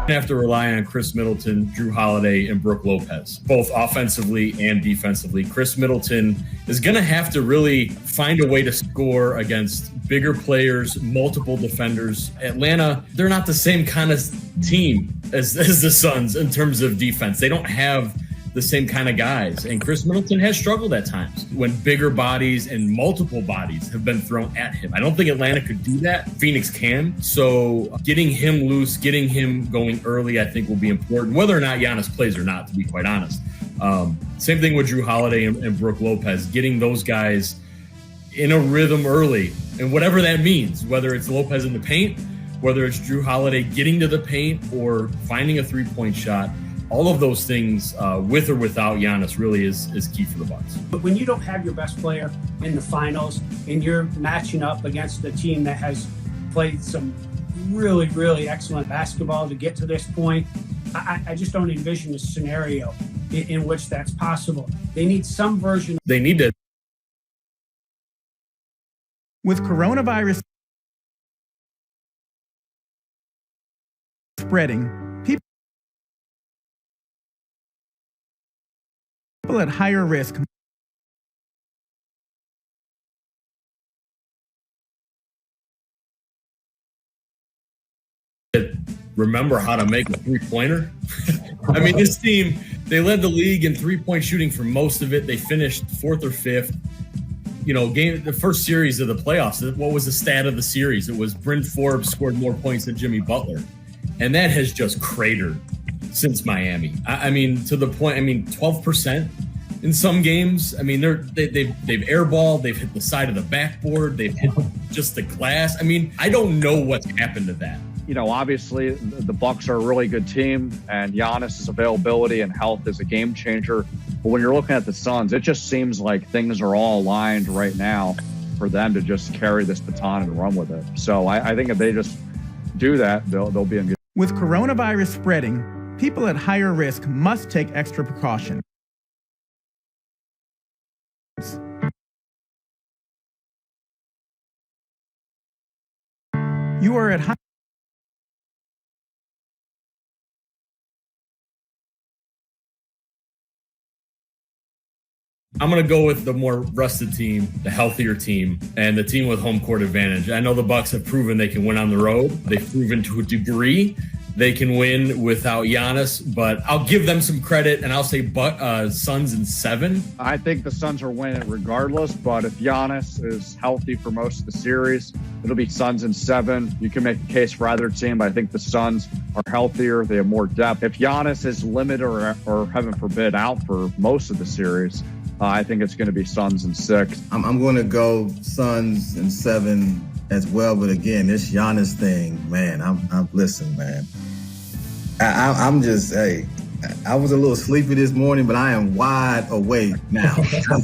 have to rely on Chris Middleton, Drew Holiday, and Brook Lopez, both offensively and defensively. Chris Middleton is going to have to really find a way to score against bigger players, multiple defenders. Atlanta, they're not the same kind of team as the Suns in terms of defense. They don't have the same kind of guys. And Chris Middleton has struggled at times when bigger bodies and multiple bodies have been thrown at him. I don't think Atlanta could do that. Phoenix can. So getting him loose, getting him going early, I think will be important, whether or not Giannis plays or not, to be quite honest. Same thing with Drew Holiday and Brook Lopez, getting those guys in a rhythm early. And whatever that means, whether it's Lopez in the paint, whether it's Drew Holiday getting to the paint or finding a three-point shot, all of those things, with or without Giannis, really is key for the Bucks. But when you don't have your best player in the finals and you're matching up against a team that has played some really, really excellent basketball to get to this point, I just don't envision a scenario in which that's possible. They need some version. They need to. With coronavirus spreading, people at higher risk remember how to make a three-pointer. I mean, this team, they led the league in three-point shooting for most of it. They finished fourth or fifth. You know, the first series of the playoffs, what was the stat of the series? It was Bryn Forbes scored more points than Jimmy Butler. And that has just cratered since Miami. I mean, to the point, 12% in some games. I mean, they've airballed, they've hit the side of the backboard, they've hit just the glass. I mean, I don't know what's happened to that. You know, obviously the Bucks are a really good team, and Giannis' availability and health is a game changer. But when you're looking at the Suns, it just seems like things are all aligned right now for them to just carry this baton and run with it. So I think if they just do that, they'll be in good. With coronavirus spreading, people at higher risk must take extra precautions. You are at high. I'm going to go with the more rested team, the healthier team, and the team with home court advantage. I know the Bucks have proven they can win on the road. They've proven to a degree they can win without Giannis, but I'll give them some credit, and I'll say Suns in 7. I think the Suns are winning regardless, but if Giannis is healthy for most of the series, it'll be Suns in 7. You can make a case for either team, but I think the Suns are healthier. They have more depth. If Giannis is limited or heaven forbid, out for most of the series, I think it's going to be Suns in 6. I'm going to go Suns in 7 as well. But again, this Giannis thing, man, listen, man. I'm just, I was a little sleepy this morning, but I am wide awake now.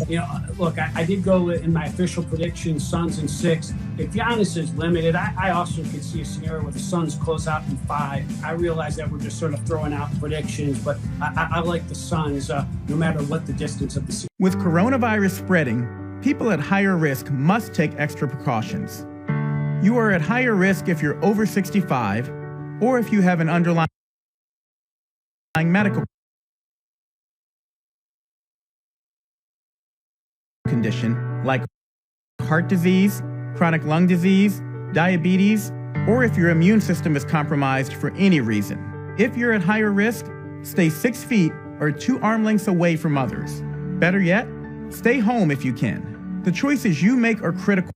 You know, look, I did go in my official prediction, Suns in 6. If Giannis is limited, I also could see a scenario where the Suns close out in 5. I realize that we're just sort of throwing out predictions, but I like the Suns no matter what the distance of the series. With coronavirus spreading, people at higher risk must take extra precautions. You are at higher risk if you're over 65 or if you have an underlying medical condition like heart disease, chronic lung disease, diabetes, or if your immune system is compromised for any reason. If you're at higher risk, stay 6 feet or 2 arm lengths away from others. Better yet, stay home if you can. The choices you make are critical.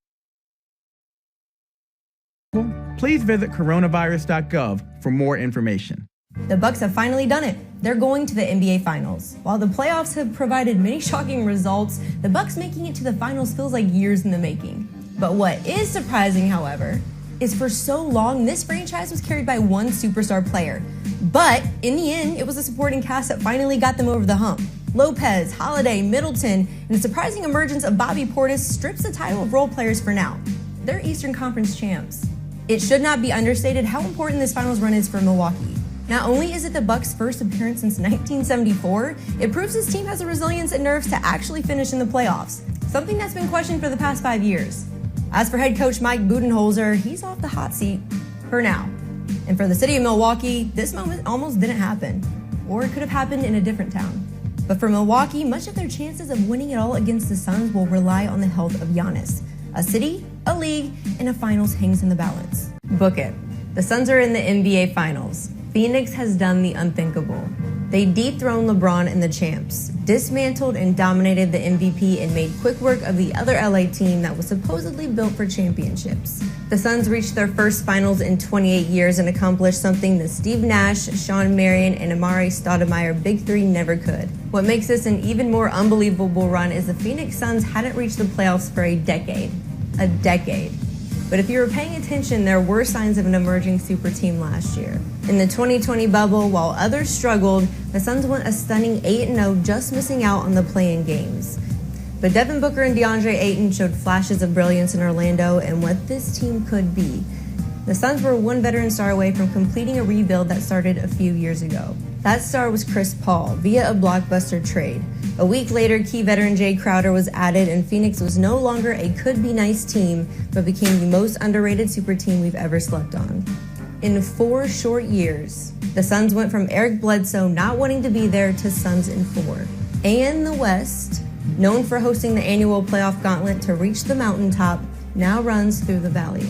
Please visit coronavirus.gov for more information. The Bucks have finally done it. They're going to the NBA Finals. While the playoffs have provided many shocking results, the Bucks making it to the finals feels like years in the making. But what is surprising, however, is for so long this franchise was carried by one superstar player. But in the end, it was the supporting cast that finally got them over the hump. Lopez, Holiday, Middleton, and the surprising emergence of Bobby Portis strips the title of role players for now. They're Eastern Conference champs. It should not be understated how important this finals run is for Milwaukee. Not only is it the Bucks' first appearance since 1974, it proves his team has the resilience and nerves to actually finish in the playoffs, something that's been questioned for the past 5 years. As for head coach Mike Budenholzer, he's off the hot seat for now. And for the city of Milwaukee, this moment almost didn't happen. Or it could have happened in a different town. But for Milwaukee, much of their chances of winning it all against the Suns will rely on the health of Giannis. A city, a league, and a finals hangs in the balance. Book it. The Suns are in the NBA Finals. Phoenix has done the unthinkable. They dethroned LeBron and the champs, dismantled and dominated the MVP, and made quick work of the other LA team that was supposedly built for championships. The Suns reached their first finals in 28 years and accomplished something that Steve Nash, Sean Marion, and Amare Stoudemire Big Three never could. What makes this an even more unbelievable run is the Phoenix Suns hadn't reached the playoffs for a decade. A decade. But if you were paying attention, there were signs of an emerging super team last year. In the 2020 bubble, while others struggled, the Suns went a stunning 8-0, just missing out on the play-in games. But Devin Booker and DeAndre Ayton showed flashes of brilliance in Orlando and what this team could be. The Suns were one veteran star away from completing a rebuild that started a few years ago. That star was Chris Paul via a blockbuster trade. A week later, key veteran Jay Crowder was added, and Phoenix was no longer a could-be-nice team, but became the most underrated super team we've ever slept on. In 4 short years, the Suns went from Eric Bledsoe not wanting to be there to Suns in 4. And the West, known for hosting the annual playoff gauntlet to reach the mountaintop, now runs through the valley.